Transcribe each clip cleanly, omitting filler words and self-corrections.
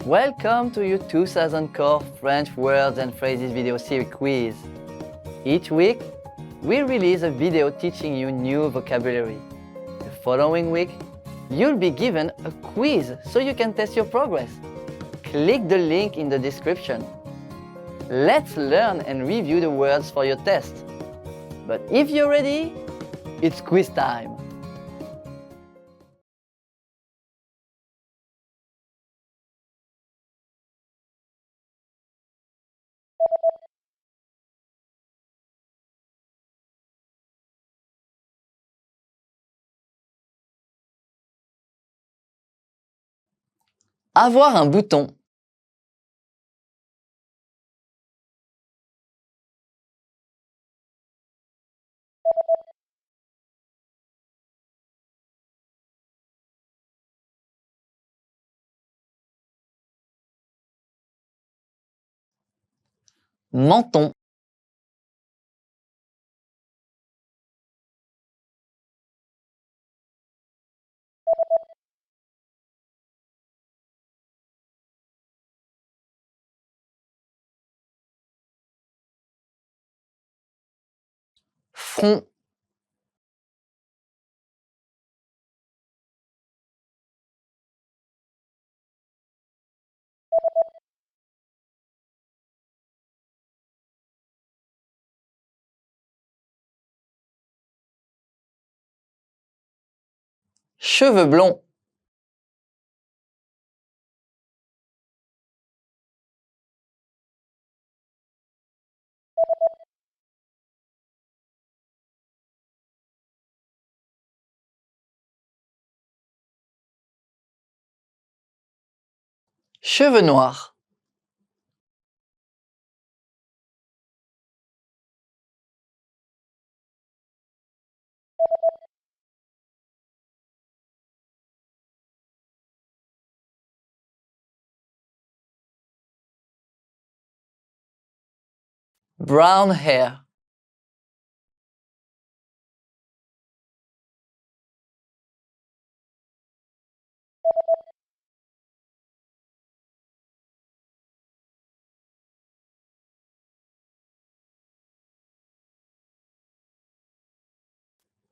Welcome to your 2000 Core French Words and Phrases video series quiz. Each week, we release a video teaching you new vocabulary. The following week, you'll be given a quiz so you can test your progress. Click the link in the description. Let's learn and review the words for your test. But if you're ready, it's quiz time. Avoir un bouton. Menton. Front. Cheveux blonds. Cheveux noirs. Brown hair.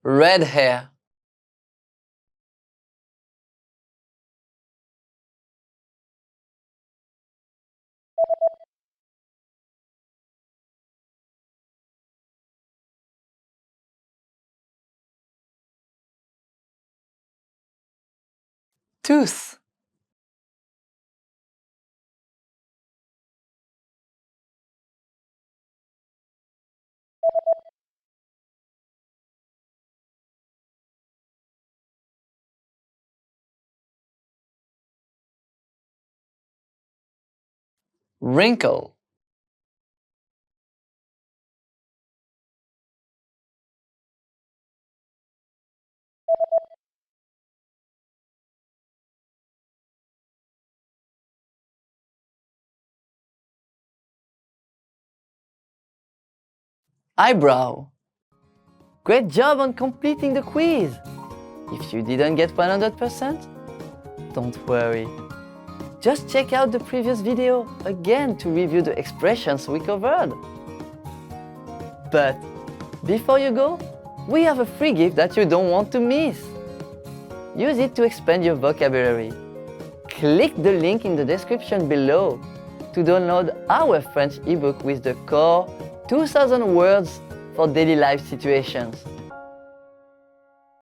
Red hair. Tooth. Wrinkle. Eyebrow. Great job on completing the quiz! If you didn't get 100%, don't worry. Just check out the previous video again to review the expressions we covered. But before you go, we have a free gift that you don't want to miss. Use it to expand your vocabulary. Click the link in the description below to download our French ebook with the core 2000 words for daily life situations.